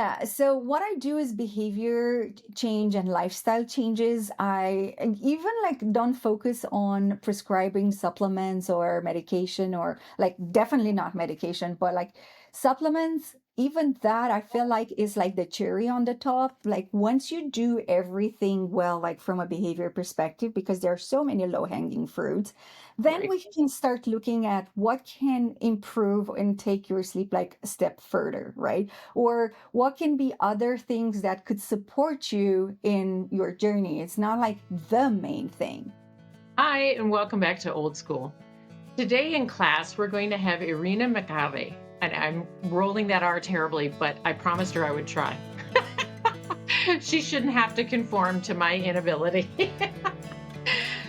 Yeah, so what I do is behavior change and lifestyle changes. I and even like don't focus on prescribing supplements or medication or like definitely not medication, but like supplements, even that I feel like is like the cherry on the top. Like once you do everything well, like from a behavior perspective, because there are so many low-hanging fruits, then Right. we can start looking at what can improve and take your sleep like a step further, right? Or what can be other things that could support you in your journey? It's not like the main thing. Hi, and welcome back to Old School. Today in class, we're going to have Irina Macare, and I'm rolling that R terribly, but I promised her I would try. She shouldn't have to conform to my inability.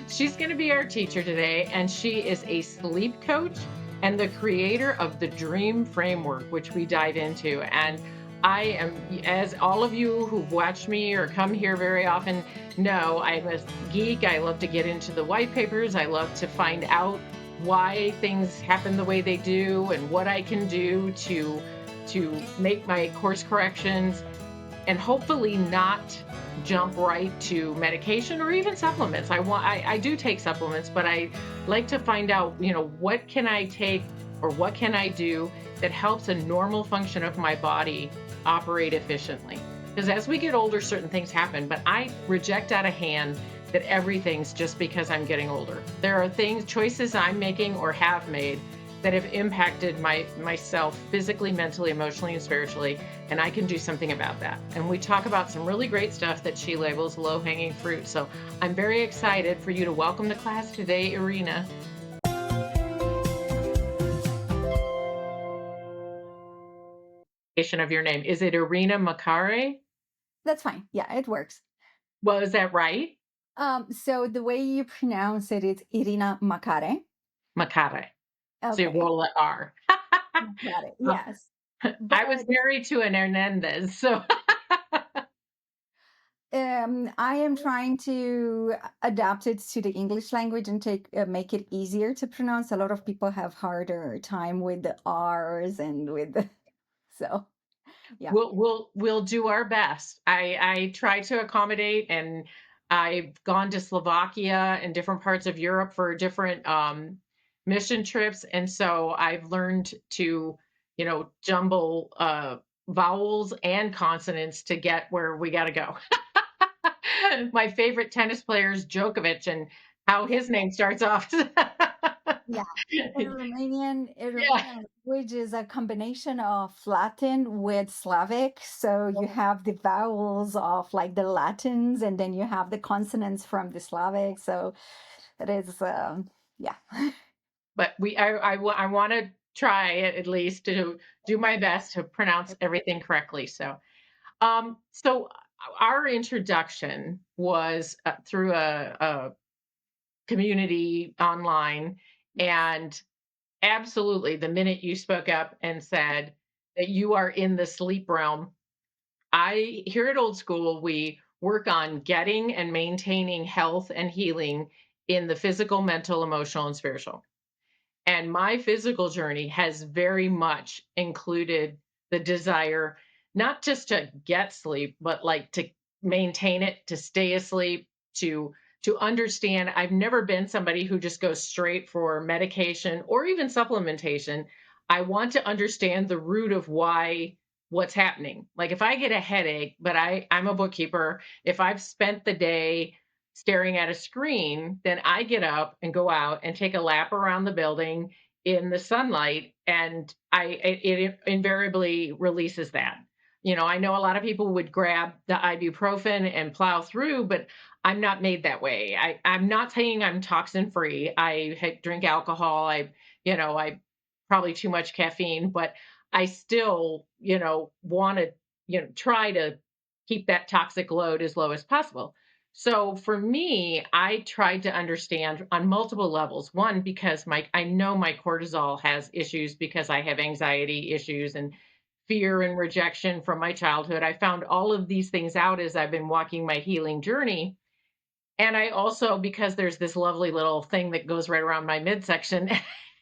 She's going to be our teacher today, and she is a sleep coach and the creator of the Dream Framework, which we dive into. And I am, as all of you who've watched me or come here very often know, I'm a geek. I love to get into the white papers. I love to find out why things happen the way they do and what I can do to make my course corrections and hopefully not jump right to medication or even supplements. I do take supplements, but I like to find out, what can I take or what can I do that helps a normal function of my body operate efficiently. Because as we get older, certain things happen, but I reject out of hand that everything's just because I'm getting older. There are things, choices I'm making or have made that have impacted myself physically, mentally, emotionally, and spiritually, and I can do something about that. And we talk about some really great stuff that she labels low-hanging fruit. So I'm very excited for you to welcome to class today, Irina. Of your name. Is it Irina Macare? That's fine. Yeah, it works. Well, is that right? So the way you pronounce it is Irina Macare. Macare. So you Okay, roll the R. got it. Uh, Yes. I was But married to an Hernandez, so I am trying to adapt it to the English language and take make it easier to pronounce. A lot of people have harder time with the R's and with the, so yeah. we'll do our best. I try to accommodate, and I've gone to Slovakia and different parts of Europe for different mission trips, and so I've learned to, jumble vowels and consonants to get where we got to go. My favorite tennis player is Djokovic, and how Yeah. his name starts off. Yeah. And Yeah. Romanian language is a combination of Latin with Slavic. So you have the vowels of like the Latins, and then you have the consonants from the Slavic. So it is, yeah. But I want to try at least to do my best to pronounce everything correctly. So our introduction was through a community online, and absolutely, the minute you spoke up and said that you are in the sleep realm, I here at Old School we work on getting and maintaining health and healing in the physical, mental, emotional, and spiritual. And my physical journey has very much included the desire not just to get sleep, but like to maintain it, to stay asleep, to understand. I've never been somebody who just goes straight for medication or even supplementation. I want to understand the root of why what's happening. Like if I get a headache, but I'm a bookkeeper, if I've spent the day staring at a screen, then I get up and go out and take a lap around the building in the sunlight, and it invariably releases that. I know a lot of people would grab the ibuprofen and plow through, but I'm not made that way. I'm not saying I'm toxin free. Drink alcohol. I probably too much caffeine, but I still, want to, try to keep that toxic load as low as possible. So for me, I tried to understand on multiple levels. One, because I know my cortisol has issues because I have anxiety issues and fear and rejection from my childhood. I found all of these things out as I've been walking my healing journey. And I also, because there's this lovely little thing that goes right around my midsection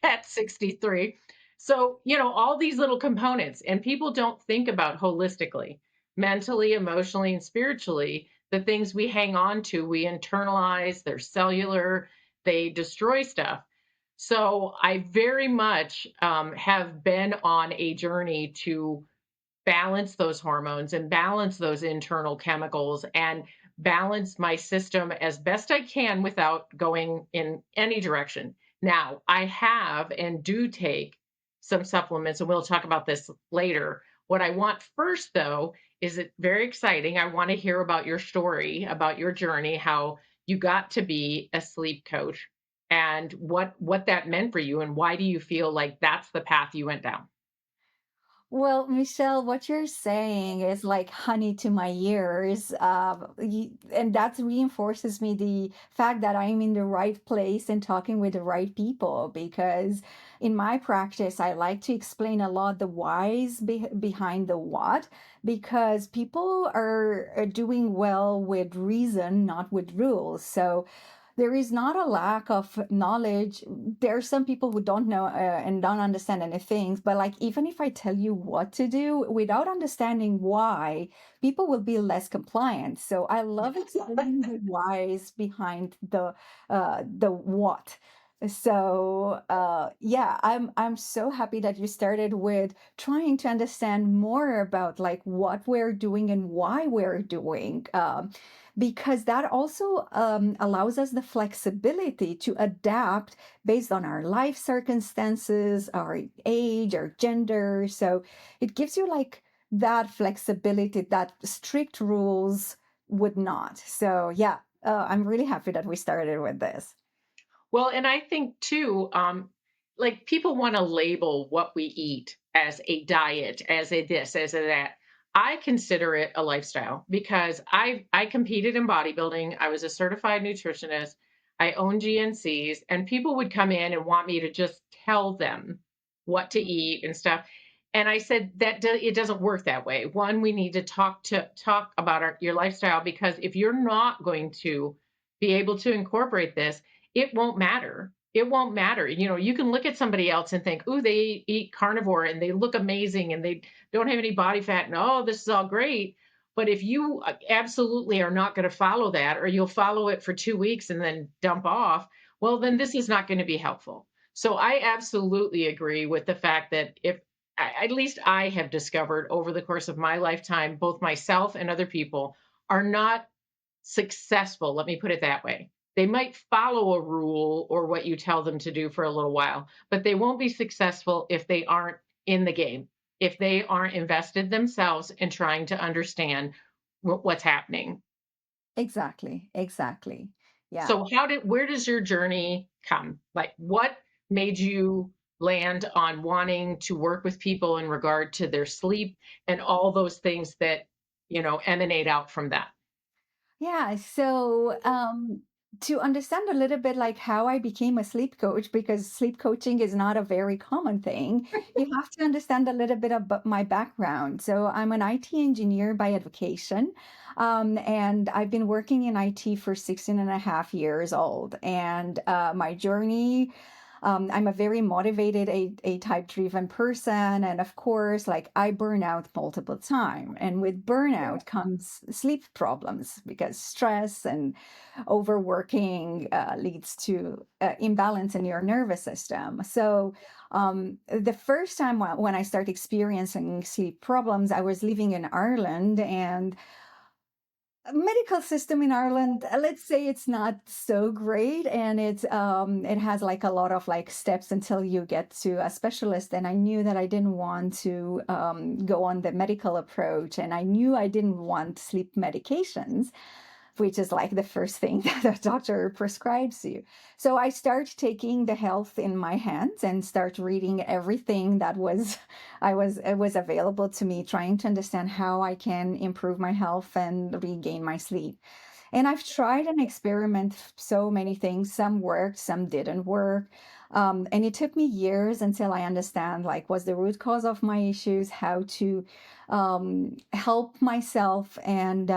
at 63. So, all these little components, and people don't think about holistically, mentally, emotionally, and spiritually, the things we hang on to, we internalize, they're cellular, they destroy stuff. So, I very much have been on a journey to balance those hormones and balance those internal chemicals and balance my system as best I can without going in any direction. Now, I have and do take some supplements, and we'll talk about this later. What I want first, though, is it very exciting. I want to hear about your story, about your journey, how you got to be a sleep coach, and what that meant for you, and why do you feel like that's the path you went down? Well, Michelle, what you're saying is like honey to my ears. And that reinforces me the fact that I'm in the right place and talking with the right people. Because in my practice, I like to explain a lot the whys behind the what, because people are doing well with reason, not with rules. So there is not a lack of knowledge. There are some people who don't know and don't understand anything, but like even if I tell you what to do without understanding why, people will be less compliant. So I love explaining the whys behind the what. So yeah, I'm so happy that you started with trying to understand more about like what we're doing and why we're doing, because that also allows us the flexibility to adapt based on our life circumstances, our age, our gender. So it gives you like that flexibility that strict rules would not. So yeah, I'm really happy that we started with this. Well, and I think too, like people want to label what we eat as a diet, as a this, as a that. I consider it a lifestyle because I competed in bodybuilding. I was a certified nutritionist. I own GNCs, and people would come in and want me to just tell them what to eat and stuff. And I said that it doesn't work that way. One, we need to talk about your lifestyle, because if you're not going to be able to incorporate this, it won't matter. It won't matter. You can look at somebody else and think, "Ooh, they eat carnivore and they look amazing and they don't have any body fat, and oh, this is all great." But if you absolutely are not going to follow that, or you'll follow it for 2 weeks and then dump off, well, then this is not going to be helpful. So I absolutely agree with the fact that if at least I have discovered over the course of my lifetime, both myself and other people are not successful, let me put it that way. They might follow a rule or what you tell them to do for a little while, but they won't be successful if they aren't in the game, if they aren't invested themselves in trying to understand what's happening. Exactly, exactly. Yeah. So where does your journey come? Like what made you land on wanting to work with people in regard to their sleep and all those things that, emanate out from that? Yeah, so to understand a little bit like how I became a sleep coach, because sleep coaching is not a very common thing, you have to understand a little bit about my background. So I'm an IT engineer by education, and I've been working in IT for 16 and a half years old. And my journey, I'm a very motivated, a type driven person. And of course, like I burn out multiple times. And with burnout comes sleep problems because stress and overworking leads to imbalance in your nervous system. So the first time when I started experiencing sleep problems, I was living in Ireland, and medical system in Ireland, let's say it's not so great, and it has like a lot of like steps until you get to a specialist. And I knew that I didn't want to go on the medical approach, and I knew I didn't want sleep medications, which is like the first thing that a doctor prescribes you. So I start taking the health in my hands and start reading everything that was available to me, trying to understand how I can improve my health and regain my sleep. And I've tried and experimented so many things. Some worked, some didn't work. And it took me years until I understand like what's the root cause of my issues, how to help myself. And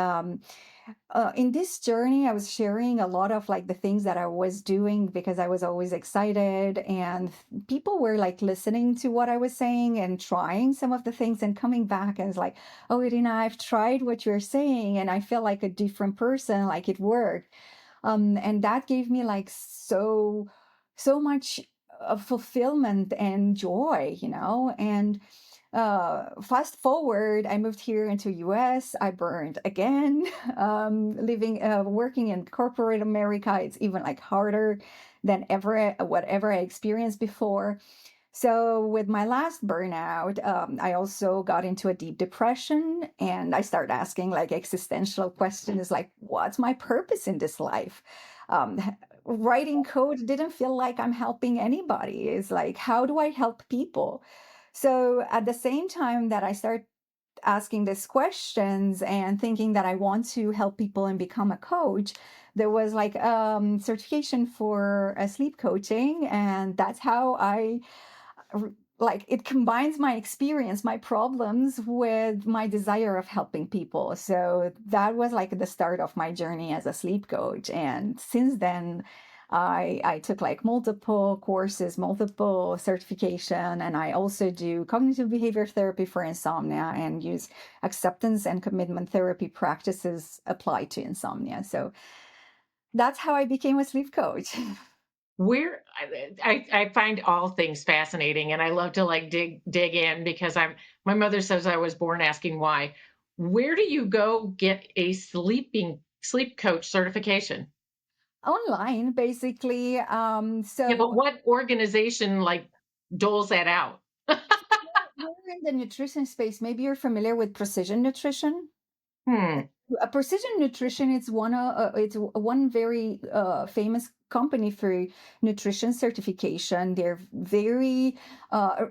in this journey, I was sharing a lot of like the things that I was doing because I was always excited, and people were like listening to what I was saying and trying some of the things and coming back and it's like, oh, Irina, I've tried what you're saying and I feel like a different person, like it worked. And that gave me like so much fulfillment and joy, and fast forward, I moved here into US. I burned again. Living, working in corporate America, it's even like harder than ever, whatever I experienced before. So with my last burnout, I also got into a deep depression, and I started asking like existential questions like, what's my purpose in this life? Um, Writing code didn't feel like I'm helping anybody. It's like, how do I help people? So at the same time that I start asking these questions and thinking that I want to help people and become a coach, there was like certification for sleep coaching, and that's how I like it combines my experience, my problems with my desire of helping people. So that was like the start of my journey as a sleep coach. And since then, I took like multiple courses, multiple certification, and I also do cognitive behavior therapy for insomnia and use acceptance and commitment therapy practices applied to insomnia. So that's how I became a sleep coach. Where I find all things fascinating, and I love to like dig in because I'm my mother says I was born asking why. Where do you go get a sleep coach certification? Online, basically. Yeah, but So what organization like doles that out? we're in the nutrition space. Maybe you're familiar with precision nutrition. Hmm. Precision nutrition is it's one very famous company for nutrition certification. They're very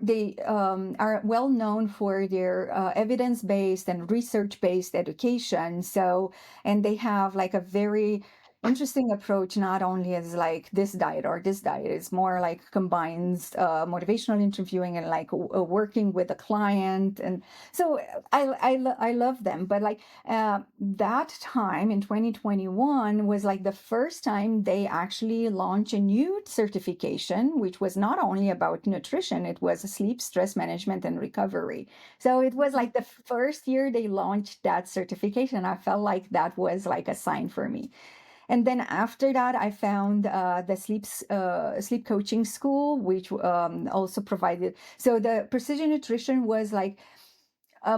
they are well known for their evidence based and research based education. So, and they have like a very interesting approach, not only as like this diet or this diet. It's more like combines motivational interviewing and like working with a client. And so I love them, but like that time in 2021 was like the first time they actually launched a new certification, which was not only about nutrition, it was sleep, stress management, and recovery. So it was like the first year they launched that certification. I felt like that was like a sign for me. And then after that, I found the sleep coaching school, which also provided. So the precision nutrition was like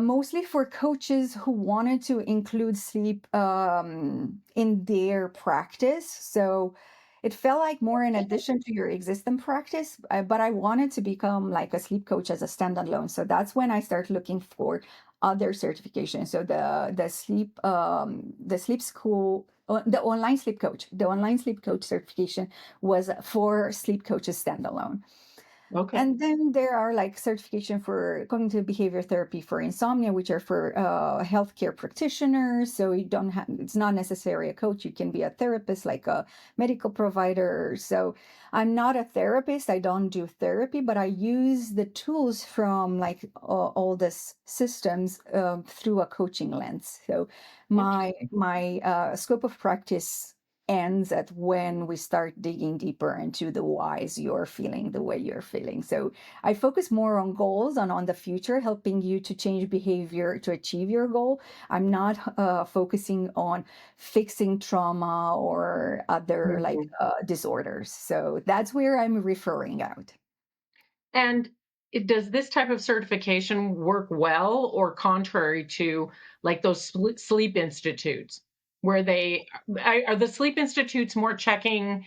mostly for coaches who wanted to include sleep in their practice. So it felt like more in addition to your existing practice, but I wanted to become like a sleep coach as a standalone. So that's when I started looking for other certifications. So the sleep school, the online sleep coach certification was for sleep coaches standalone. Okay. And then there are like certification for cognitive behavior therapy for insomnia, which are for healthcare practitioners. So you don't have, it's not necessarily a coach. You can be a therapist, like a medical provider. So I'm not a therapist. I don't do therapy, but I use the tools from like all this systems through a coaching lens. So Interesting. my scope of practice ends at when we start digging deeper into the whys you're feeling the way you're feeling. So I focus more on goals and on the future, helping you to change behavior to achieve your goal. I'm not focusing on fixing trauma or other like Mhm. disorders. So that's where I'm referring out. And does this type of certification work well or contrary to like those sleep institutes where they are the sleep institutes more checking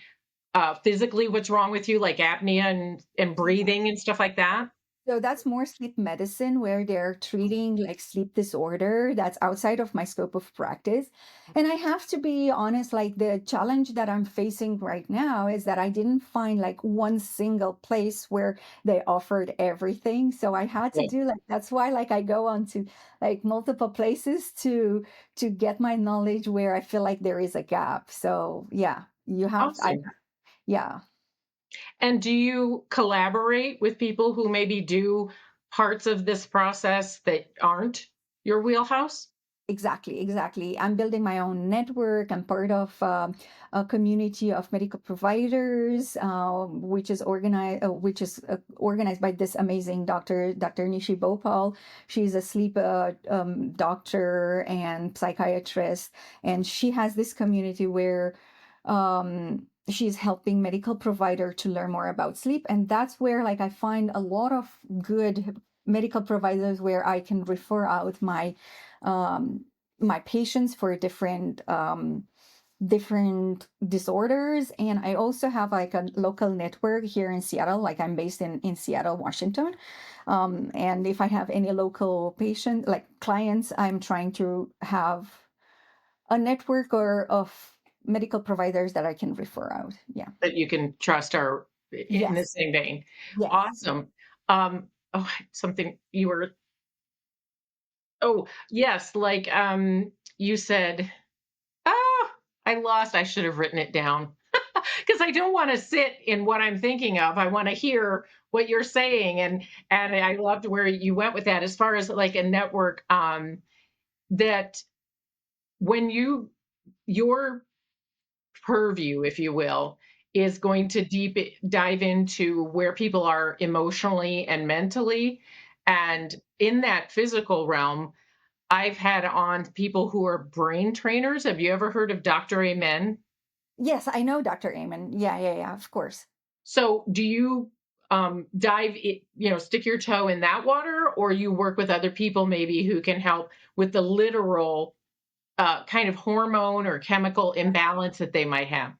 physically what's wrong with you, like apnea and breathing and stuff like that? So that's more sleep medicine where they're treating like sleep disorder. That's outside of my scope of practice. And I have to be honest, like the challenge that I'm facing right now is that I didn't find like one single place where they offered everything. So I had to Yeah. do like that's why like I go on to like multiple places to get my knowledge where I feel like there is a gap. So yeah, you have I Awesome. yeah. And do you collaborate with people who maybe do parts of this process that aren't your wheelhouse? Exactly, exactly. I'm building my own network. I'm part of a community of medical providers, which is organized by this amazing Dr. Nishi Bhopal. She's a sleep doctor and psychiatrist, and she has this community where she's helping medical provider to learn more about sleep, and that's where like I find a lot of good medical providers where I can refer out um, my patients for different disorders. And I also have like a local network here in Seattle. Like I'm based in Seattle, Washington. And if I have any local patient, like clients, I'm trying to have a network or of medical providers that I can refer out. Yeah. That you can trust are in the Yes. same vein. Yes. Awesome. Something you were oh, yes, like, you said, "Ah, I should have written it down because I don't wanna sit in what I'm thinking of, I wanna hear what you're saying, and I loved where you went with that as far as, like, a network, that when your purview, if you will, is going to dive into where people are emotionally and mentally. And in that physical realm, I've had on people who are brain trainers. Have you ever heard of Dr. Amen? Yes, I know Dr. Amen. Yeah, yeah, yeah, of course. So do you stick your toe in that water, or you work with other people maybe who can help with the literal kind of hormone or chemical imbalance that they might have?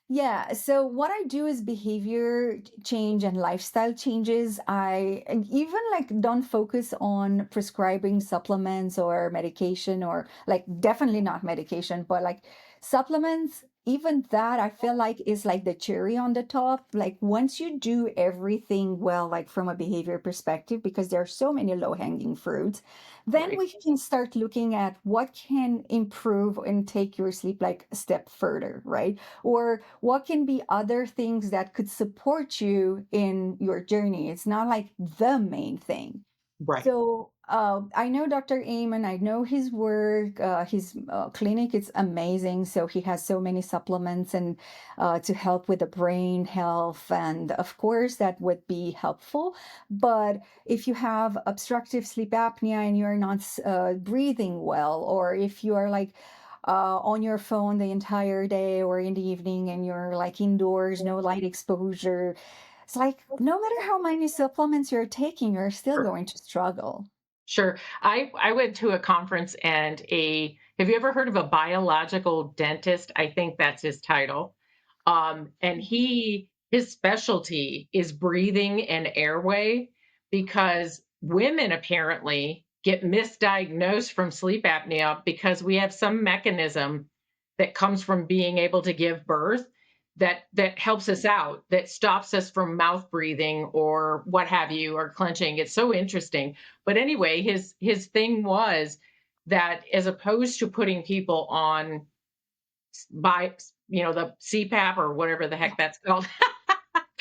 Yeah, so what I do is behavior change and lifestyle changes. I and even like don't focus on prescribing supplements or medication or like definitely not medication, but like supplements, even that I feel like is like the cherry on the top. Like once you do everything well, like from a behavior perspective, because there are so many low-hanging fruits, then Right. we can start looking at what can improve and take your sleep like a step further, right? Or what can be other things that could support you in your journey. It's not like the main thing. Right. So I know Dr. Amen. I know his work. His clinic is amazing. So he has so many supplements and to help with the brain health, and of course that would be helpful. But if you have obstructive sleep apnea and you're not breathing well, or if you are like on your phone the entire day or in the evening and you're like indoors, no light exposure, it's like no matter how many supplements you're taking, you're still Sure. going to struggle. Sure. I went to a conference and a have you ever heard of a biological dentist? I think that's his title. And his specialty is breathing and airway because women apparently get misdiagnosed from sleep apnea because we have some mechanism that comes from being able to give birth that helps us out, that stops us from mouth breathing or what have you, or clenching. It's so interesting. But anyway, his thing was that as opposed to putting people on by the CPAP or whatever the Yeah, heck that's called,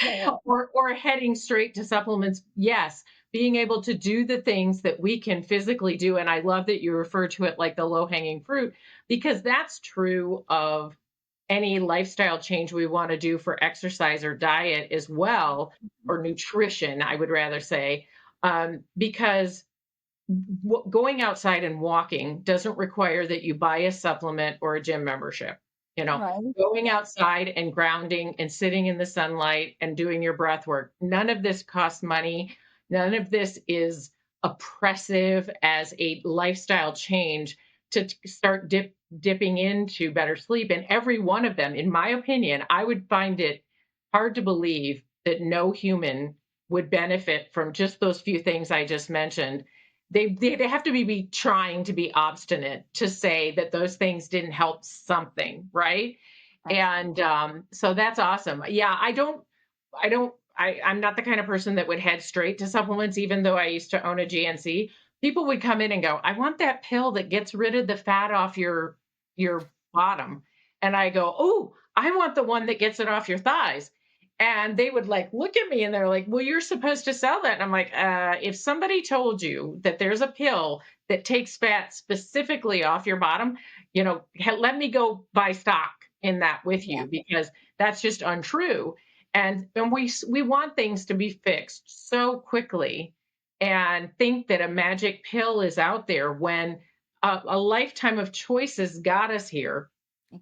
yeah, yeah. or heading straight to supplements, yes, being able to do the things that we can physically do. And I love that you refer to it like the low hanging fruit, because that's true of any lifestyle change we want to do for exercise or diet as well, or nutrition, I would rather say, because going outside and walking doesn't require that you buy a supplement or a gym membership. You know, Right. going Yeah. outside and grounding and sitting in the sunlight and doing your breath work, none of this costs money. None of this is oppressive as a lifestyle change to start dipping into better sleep. And every one of them, in my opinion, I would find it hard to believe that no human would benefit from just those few things I just mentioned. They have to be trying to be obstinate to say that those things didn't help something, right? That's And so that's awesome. Yeah, I'm not the kind of person that would head straight to supplements, even though I used to own a GNC. People would come in and go, I want that pill that gets rid of the fat off your bottom. And I go, oh, I want the one that gets it off your thighs. And they would like look at me and they're like, well, you're supposed to sell that. And I'm like, if somebody told you that there's a pill that takes fat specifically off your bottom, let me go buy stock in that with Yeah, you, because that's just untrue. And we want things to be fixed so quickly and think that a magic pill is out there when a lifetime of choices got us here.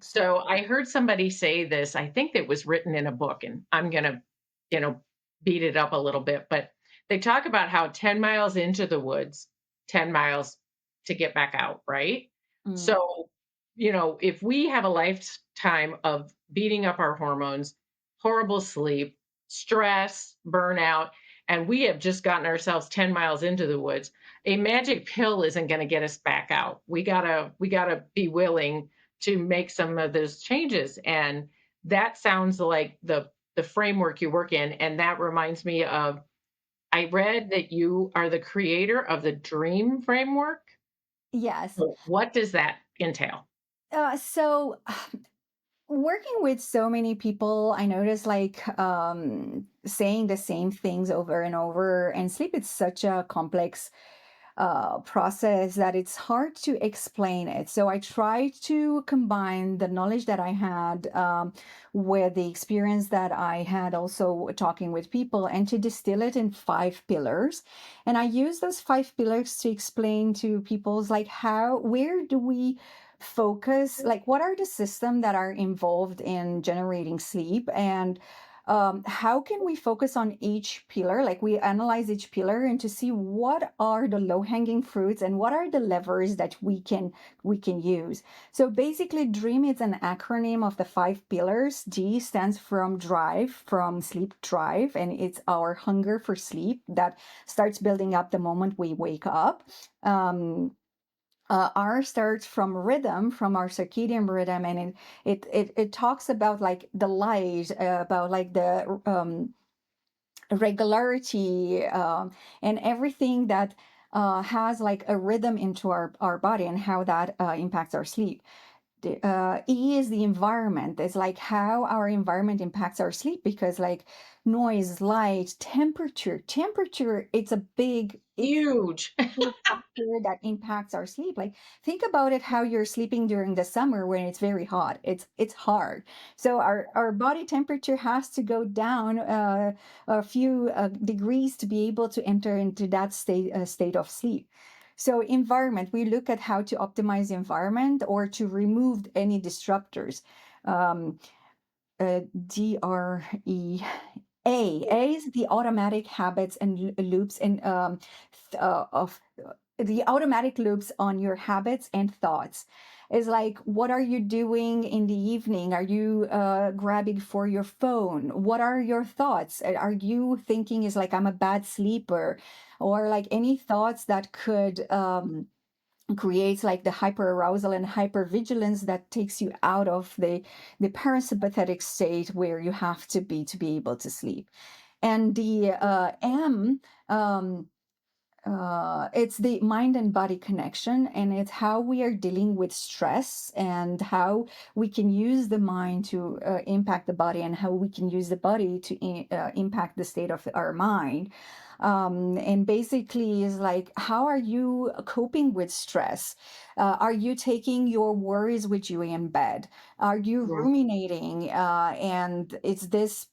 So exactly. I heard somebody say this, I think it was written in a book, and I'm going to, you know, beat it up a little bit, but they talk about how 10 miles into the woods, 10 miles to get back out, right? Mm. So, if we have a lifetime of beating up our hormones, horrible sleep, stress, burnout, and we have just gotten ourselves 10 miles into the woods, a magic pill isn't going to get us back out. We got to be willing to make some of those changes. And that sounds like the framework you work in. And that reminds me of, I read that you are the creator of the dream framework. Yes. So what does that entail? So working with so many people, I notice like saying the same things over and over. And sleep is such a complex process that it's hard to explain it. So I try to combine the knowledge that I had with the experience that I had also talking with people and to distill it in 5 pillars. And I use those 5 pillars to explain to people's like where do we focus, like what are the systems that are involved in generating sleep, and how can we focus on each pillar, like we analyze each pillar and to see what are the low hanging fruits and what are the levers that we can use. So basically dream is an acronym of the 5 pillars. D stands from drive, from sleep drive, and it's our hunger for sleep that starts building up the moment we wake up. R starts from rhythm, from our circadian rhythm, and it talks about like the light, about like the regularity, and everything that has like a rhythm into our body and how that impacts our sleep. E is the environment. It's like how our environment impacts our sleep, because like noise, light, temperature, it's Huge. big factor that impacts our sleep. Like think about it, how you're sleeping during the summer when it's very hot. It's hard. So our body temperature has to go down a few degrees to be able to enter into that state of sleep. So environment, we look at how to optimize the environment or to remove any disruptors. Um, DRE. A is the automatic habits and loops and of the automatic loops on your habits and thoughts. Is like, what are you doing in the evening? Are you grabbing for your phone? What are your thoughts? Are you thinking is like, I'm a bad sleeper, or like any thoughts that could creates like the hyperarousal and hypervigilance that takes you out of the parasympathetic state where you have to be able to sleep. And the M, um, it's the mind and body connection, and it's how we are dealing with stress and how we can use the mind to impact the body, and how we can use the body to impact the state of our mind. And basically is like, how are you coping with stress? Are you taking your worries with you in bed? Are you Yeah. ruminating, and it's this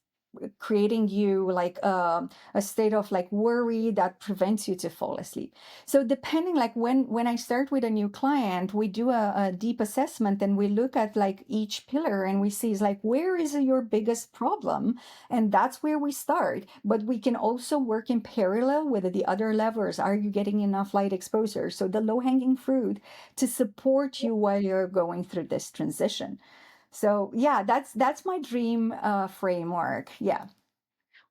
creating you like a state of like worry that prevents you to fall asleep. So depending, like when I start with a new client, we do a deep assessment and we look at like each pillar and we see is like, where is your biggest problem, and that's where we start. But we can also work in parallel with the other levers. Are you getting enough light exposure, so the low hanging fruit, to support you while you're going through this transition? So yeah, that's my dream framework. Yeah.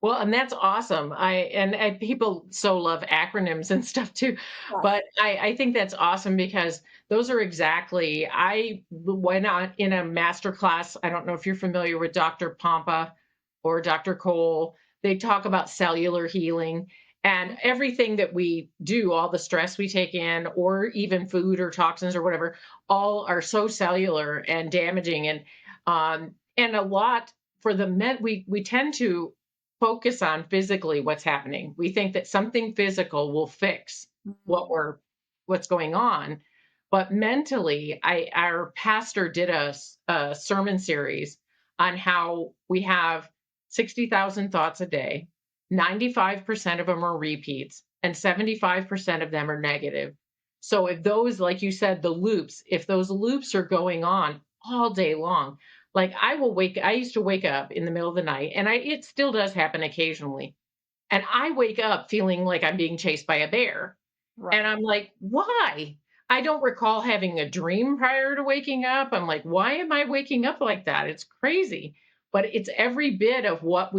Well, and that's awesome. And people so love acronyms and stuff too, Yes. but I think that's awesome because those are exactly. I went on in a master class. I don't know if you're familiar with Dr. Pompa or Dr. Cole. They talk about cellular healing and everything that we do, all the stress we take in, or even food or toxins or whatever, all are so cellular and damaging, and a lot. for the men, we tend to focus on physically what's happening. We think that something physical will fix what Mhm. we're what's going on. But mentally, our pastor did a sermon series on how we have 60,000 thoughts a day. 95% of them are repeats, and 75% of them are negative. So if those, like you said, the loops, if those loops are going on all day long, like I used to wake up in the middle of the night, and it still does happen occasionally. And I wake up feeling like I'm being chased by a bear. And Right. I'm like, why? I don't recall having a dream prior to waking up. I'm like, why am I waking up like that? It's crazy. But it's every bit of what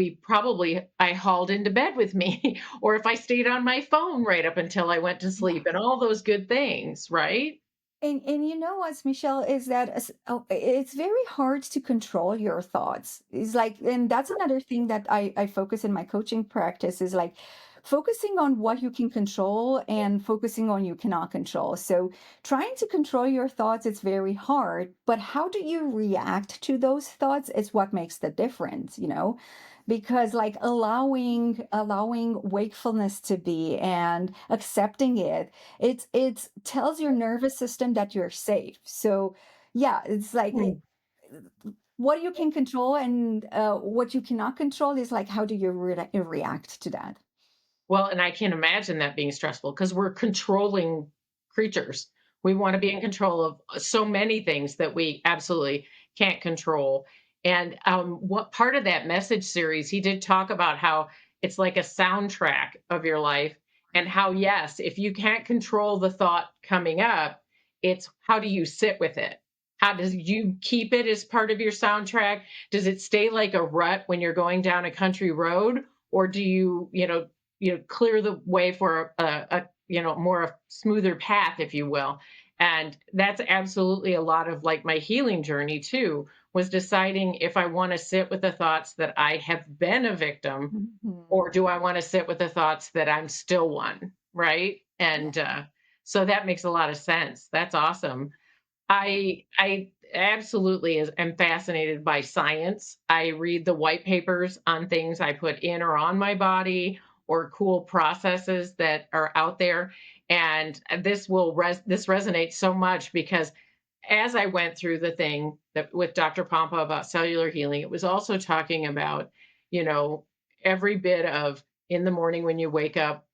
I hauled into bed with me, or if I stayed on my phone right up until I went to sleep and all those good things, right? And you know what, Michelle, is that it's very hard to control your thoughts. It's like, and that's another thing that I focus in my coaching practice is like focusing on what you can control and focusing on you cannot control. So trying to control your thoughts, it's very hard, but how do you react to those thoughts is what makes the difference, you know? Because like allowing wakefulness to be and accepting it, it tells your nervous system that you're safe. So yeah, it's like what you can control and what you cannot control is like how do you react to that. Well, and I can't imagine that being stressful because we're controlling creatures. We want to be in control of so many things that we absolutely can't control. And what part of that message series, he did talk about how it's like a soundtrack of your life, and how, yes, if you can't control the thought coming up, it's how do you sit with it? How does you keep it as part of your soundtrack? Does it stay like a rut when you're going down a country road? Or do clear the way for a more a smoother path, if you will. And that's absolutely a lot of like my healing journey too, was deciding if I want to sit with the thoughts that I have been a victim, Mhm. or do I want to sit with the thoughts that I'm still one, right? Yeah. And so that makes a lot of sense. That's awesome. I absolutely am fascinated by science. I read the white papers on things I put in or on my body, or cool processes that are out there. And this resonates so much because as I went through the thing that with Dr. Pompa about cellular healing, it was also talking about, you know, every bit of in the morning when you wake up,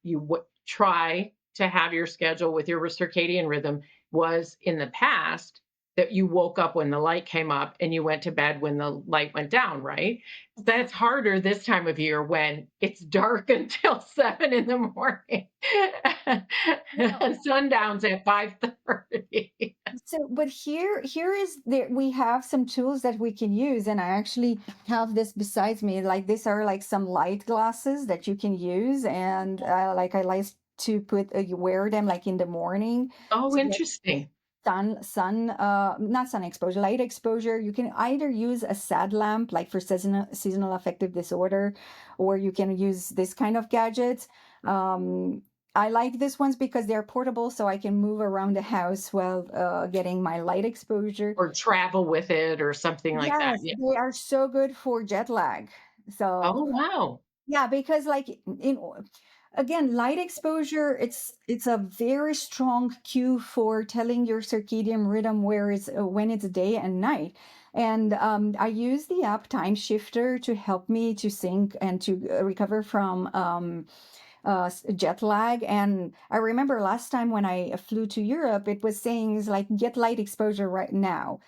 try to have your schedule with your circadian rhythm was in the past that you woke up when the light came up and you went to bed when the light went down, right? That's harder this time of year when it's dark until 7 in the morning. And sundown's at 5:30. So, but here is there we have some tools that we can use, and I actually have this besides me. Like these are like some light glasses that you can use, and like I like to put you wear them like in the morning Oh, to get interesting. sun not sun exposure, light exposure. You can either use a sad lamp like for seasonal affective disorder, or you can use this kind of gadgets. I like these ones because they're portable, so I can move around the house while getting my light exposure. Or travel with it or something like that. Yes, Yeah. they are so good for jet lag. So Oh, wow. yeah, because like again, light exposure, it's a very strong cue for telling your circadian rhythm where it's when it's day and night. And I use the app Time Shifter to help me to sync and to recover from jet lag. And I remember last time when I flew to Europe, it was saying is like get light exposure right now,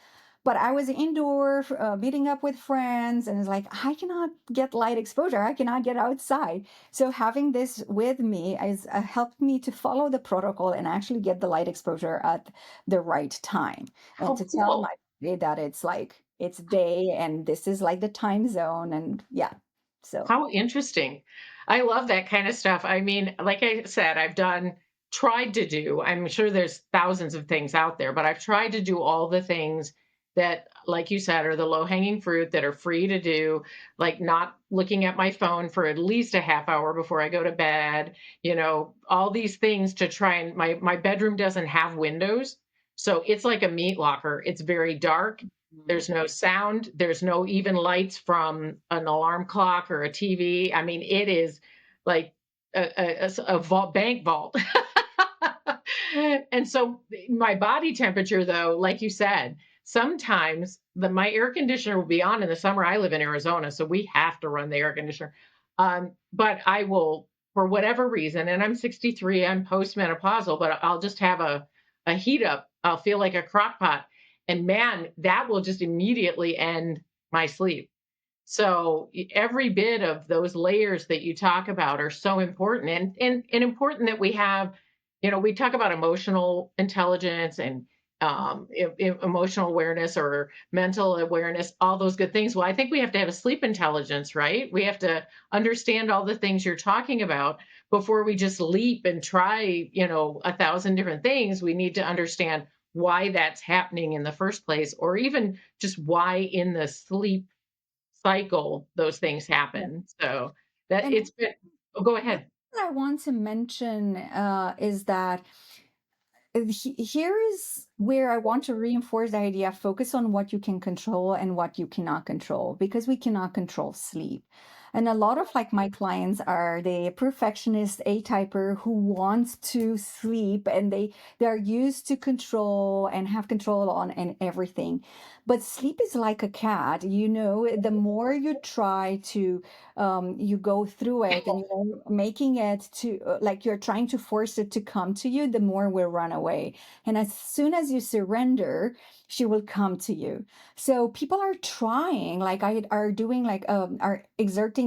but I was indoor meeting up with friends, and it's like I cannot get light exposure. I cannot get outside. So having this with me has helped me to follow the protocol and actually get the light exposure at the right time, and How to tell my cool. body that it's like it's day and this is like the time zone, and yeah. So How interesting. I love that kind of stuff. I mean, like I said, tried to do, I'm sure there's thousands of things out there, but I've tried to do all the things that, like you said, are the low hanging fruit that are free to do, like not looking at my phone for at least a half hour before I go to bed, all these things to try and my bedroom doesn't have windows. So it's like a meat locker. It's very dark. Mm. There's no sound, there's no even lights from an alarm clock or a TV. I mean, it is like a vault, bank vault. And so my body temperature, though, like you said, sometimes my air conditioner will be on in the summer. I live in Arizona, so we have to run the air conditioner. But I will, for whatever reason, and I'm 63, I'm postmenopausal, but I'll just have a heat up. I'll feel like a crock pot. And man, that will just immediately end my sleep. So every bit of those layers that you talk about are so important, and important that we have, we talk about emotional intelligence and emotional awareness or mental awareness, all those good things. Well, I think we have to have a sleep intelligence, right? We have to understand all the things you're talking about before we just leap and try, 1,000 different things. We need to understand why that's happening in the first place, or even just why in the sleep cycle those things Yeah. happen. So that And it's been, oh, go one ahead. thing I want to mention is that here is where I want to reinforce the idea focus on what you can control and what you cannot control, because we cannot control sleep. And a lot of like my clients are the perfectionist A-typer who wants to sleep, and they are used to control and have control on and everything. But sleep is like a cat, the more you try to you go through it, and you're making it to like you're trying to force it to come to you, the more will run away. And as soon as you surrender, she will come to you. So people are trying, like I are doing, like are exerting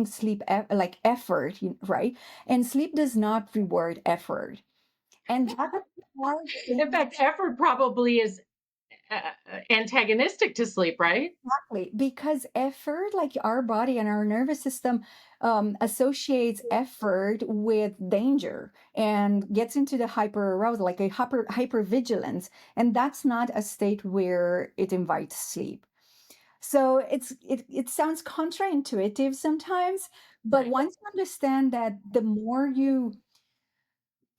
like effort, right? And sleep does not reward effort. And that's the hard In thing. fact, effort probably is antagonistic to sleep, right? Exactly, because effort, like our body and our nervous system, associates effort with danger and gets into the hyper arousal, like a hyper vigilance, and that's not a state where it invites sleep. So it sounds counterintuitive sometimes, but once you understand that, the more you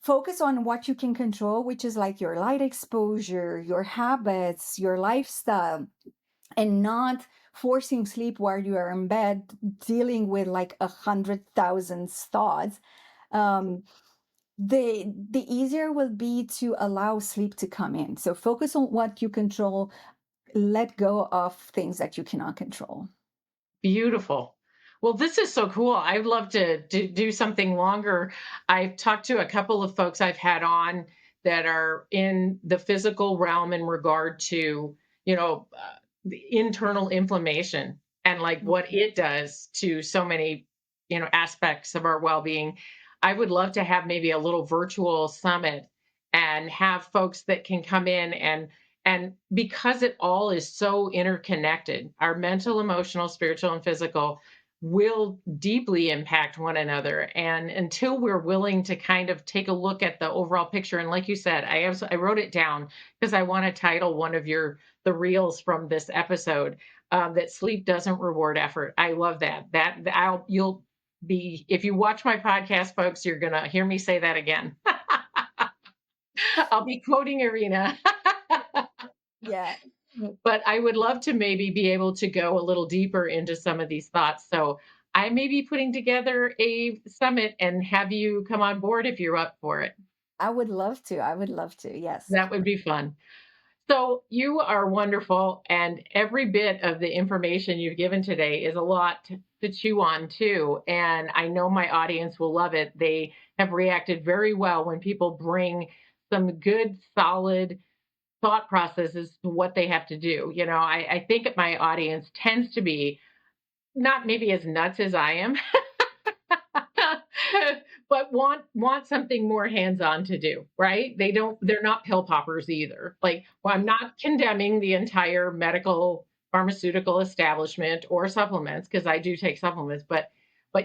focus on what you can control, which is like your light exposure, your habits, your lifestyle, and not forcing sleep while you are in bed dealing with like 100,000 thoughts, um, the easier will be to allow sleep to come in. So focus on what you control, let go of things that you cannot control. Beautiful. Well, this is so cool. I'd love to do something longer. I've talked to a couple of folks I've had on that are in the physical realm in regard to, the internal inflammation and like what it does to so many, aspects of our well-being. I would love to have maybe a little virtual summit and have folks that can come in, and because it all is so interconnected, our mental, emotional, spiritual, and physical will deeply impact one another. And until we're willing to kind of take a look at the overall picture, and like you said, I wrote it down because I want to title one of the reels from this episode, that sleep doesn't reward effort. I love that. You'll be, if you watch my podcast, folks, you're gonna hear me say that again. I'll be quoting Irina. Yeah, But I would love to maybe be able to go a little deeper into some of these thoughts. So I may be putting together a summit and have you come on board if you're up for it. I would love to. I would love to. Yes. That would be fun. So you are wonderful, and every bit of the information you've given today is a lot to chew on too. And I know my audience will love it. They have reacted very well when people bring some good, solid thought processes to what they have to do. I think my audience tends to be not maybe as nuts as I am, but want something more hands-on to do, right? They're not pill poppers either. Like, well, I'm not condemning the entire medical pharmaceutical establishment or supplements, because I do take supplements, but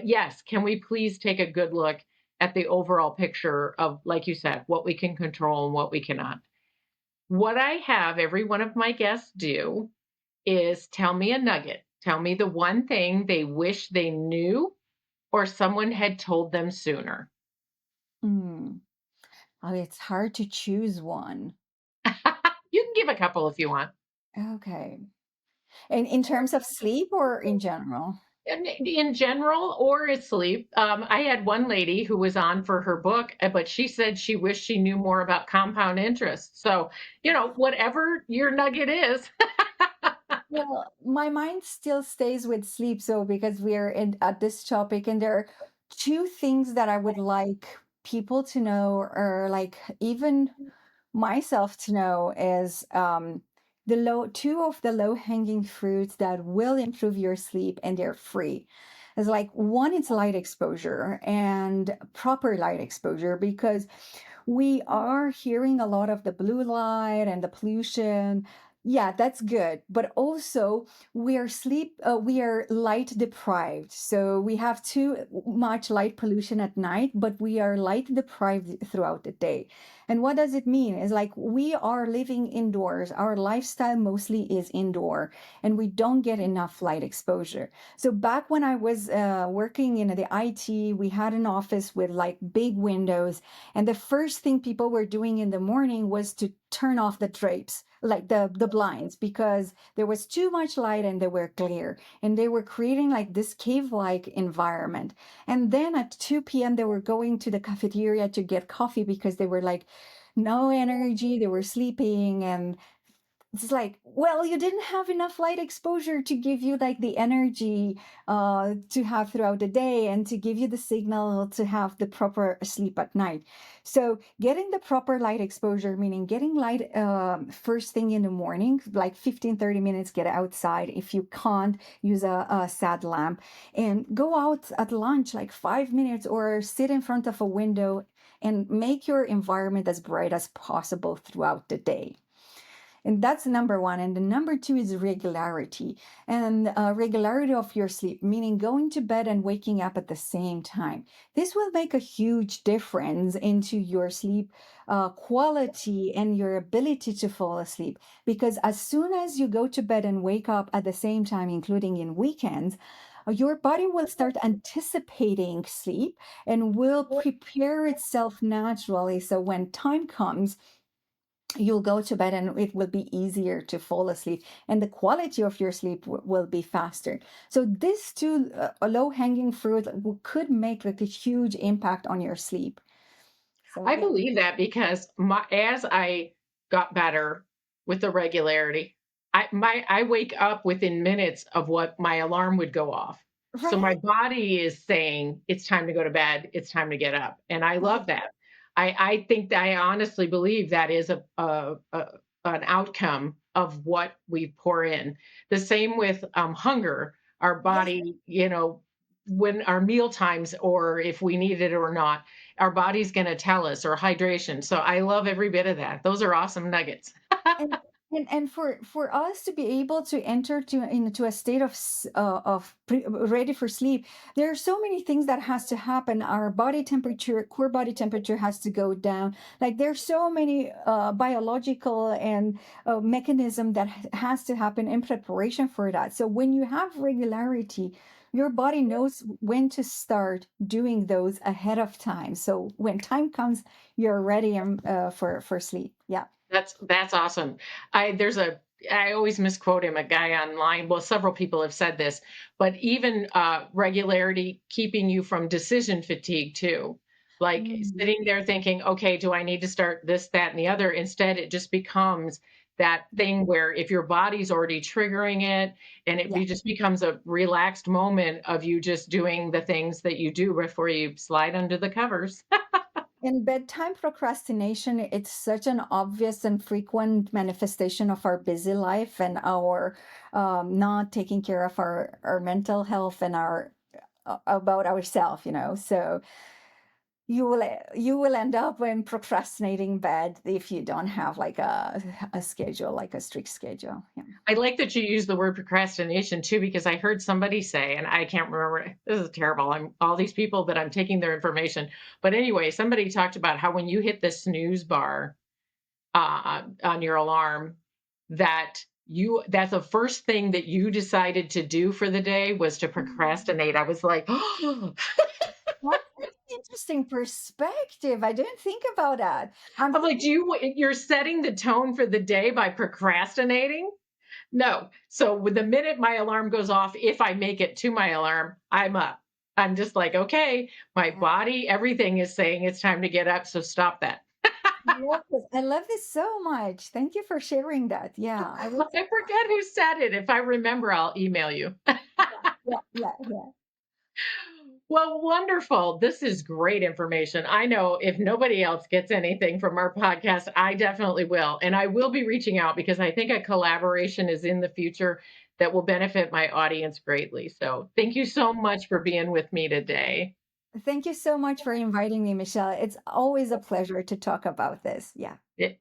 yes, can we please take a good look at the overall picture of, like you said, what we can control and what we cannot. What I have every one of my guests do is tell me a nugget. Tell me the one thing they wish they knew or someone had told them sooner. Mm. Oh, it's hard to choose one. You can give a couple if you want. Okay. And in terms of sleep or in general? In general or asleep. I had one lady who was on for her book, but she said she wished she knew more about compound interest. So, whatever your nugget is. Well, my mind still stays with sleep. So because we are in at this topic, and there are two things that I would like people to know, or like even myself to know, is the low two of the low hanging fruits that will improve your sleep, and they're free. It's like one, it's light exposure and proper light exposure, because we are hearing a lot of the blue light and the pollution. Yeah, that's good. But also, we are light deprived. So we have too much light pollution at night, but we are light deprived throughout the day. And what does it mean? Is like we are living indoors. Our lifestyle mostly is indoor, and we don't get enough light exposure. So back when I was working in the IT, we had an office with like big windows, and the first thing people were doing in the morning was to turn off the drapes, like the blinds, because there was too much light and they were clear. And they were creating like this cave-like environment. And then at 2 p.m., they were going to the cafeteria to get coffee because they were like no energy, they were sleeping. And it's like, well, you didn't have enough light exposure to give you like the energy to have throughout the day, and to give you the signal to have the proper sleep at night. So getting the proper light exposure, meaning getting light first thing in the morning, like 15-30 minutes, get outside. If you can't, use a sad lamp, and go out at lunch like 5 minutes, or sit in front of a window, and make your environment as bright as possible throughout the day. And that's number one. And the number two is regularity, and regularity of your sleep, meaning going to bed and waking up at the same time. This will make a huge difference into your sleep quality and your ability to fall asleep. Because as soon as you go to bed and wake up at the same time, including in weekends, your body will start anticipating sleep and will prepare itself naturally. So when time comes, you'll go to bed and it will be easier to fall asleep, and the quality of your sleep will be faster. So this two low hanging fruit could make like a huge impact on your sleep. So I yeah. believe that because as I got better with the regularity, I wake up within minutes of what my alarm would go off. So my Right. body is saying it's time to go to bed, it's time to get up, and I Yeah. love that. I think that I honestly believe that is an outcome of what we pour in. The same with hunger. Our Yes. body, when our meal times, or if we need it or not, our body's going to tell us, or hydration. So I love every bit of that. Those are awesome nuggets. and and for us to be able to enter to into a state of ready for sleep, there are so many things that has to happen. Our body temperature, core body temperature, has to go down. Like there's so many biological and mechanism that has to happen in preparation for that. So when you have regularity, your body knows when to start doing those ahead of time. So when time comes, you're ready for sleep. Yeah. That's awesome. I always misquote him, a guy online. Well, several people have said this, but even regularity keeping you from decision fatigue too. Like Mm. sitting there thinking, okay, do I need to start this, that, and the other? Instead, it just becomes that thing where if your body's already triggering it, and Yeah. just becomes a relaxed moment of you just doing the things that you do before you slide under the covers. In bedtime procrastination, it's such an obvious and frequent manifestation of our busy life, and our not taking care of our mental health, and our about ourselves, So you will end up in procrastinating bed if you don't have like a schedule, like a strict schedule. Yeah. I like that you use the word procrastination too, because I heard somebody say, and I can't remember, this is terrible. I'm all these people that I'm taking their information. But anyway, somebody talked about how when you hit the snooze bar on your alarm, that's the first thing that you decided to do for the day was to Mm. procrastinate. I was like, oh, That's an interesting perspective. I didn't think about that. I'm like, you're setting the tone for the day by procrastinating? No. So with the minute my alarm goes off, if I make it to my alarm, I'm up. I'm just like, okay, my Yeah. body, everything is saying it's time to get up. So stop that. I love this so much. Thank you for sharing that. Yeah, I I was. forget who said it. If I remember, I'll email you. Yeah, yeah, yeah, yeah. Well, wonderful. This is great information. I know if nobody else gets anything from our podcast, I definitely will. And I will be reaching out because I think a collaboration is in the future that will benefit my audience greatly. So thank you so much for being with me today. Thank you so much for inviting me, Michelle. It's always a pleasure to talk about this. Yeah.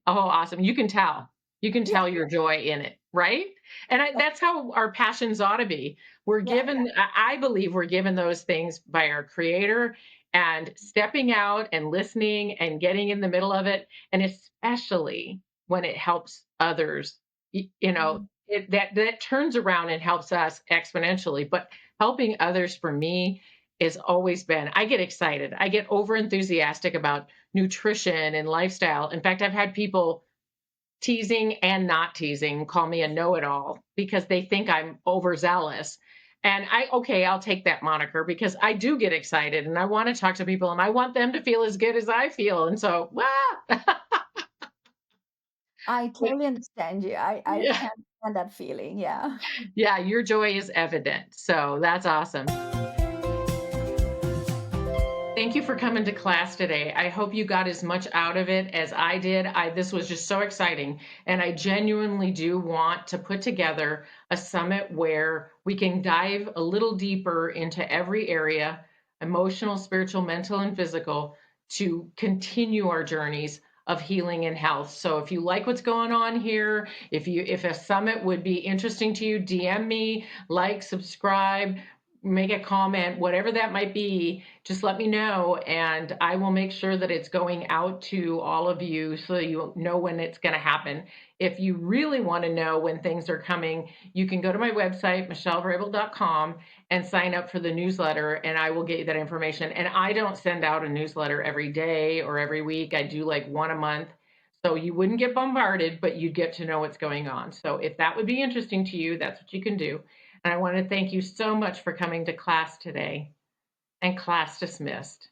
Oh, awesome. You can tell. You can Yeah. tell your joy in it, right? And that's how our passions ought to be. We're Yeah. given, I believe we're given those things by our creator, and stepping out and listening and getting in the middle of it. And especially when it helps others, Mm. that turns around and helps us exponentially. But helping others for me has always been, I get excited. I get over enthusiastic about nutrition and lifestyle. In fact, I've had people teasing and not teasing call me a know-it-all because they think I'm overzealous. And okay, I'll take that moniker because I do get excited and I want to talk to people and I want them to feel as good as I feel. And so, I totally understand you. I yeah, can understand that feeling. Yeah. yeah, your joy is evident. So that's awesome. Thank you for coming to class today. I hope you got as much out of it as I did. This was just so exciting. And I genuinely do want to put together a summit where we can dive a little deeper into every area, emotional, spiritual, mental, and physical, to continue our journeys of healing and health. So if you like what's going on here, if a summit would be interesting to you, DM me, like, subscribe, make a comment, whatever that might be, just let me know and I will make sure that it's going out to all of you so you know when it's going to happen. If you really want to know when things are coming, you can go to my website, michellevrabel.com, and sign up for the newsletter, and I will get you that information. And I don't send out a newsletter every day or every week. I do like one a month. So you wouldn't get bombarded, but you'd get to know what's going on. So if that would be interesting to you, that's what you can do. And I want to thank you so much for coming to class today. And class dismissed.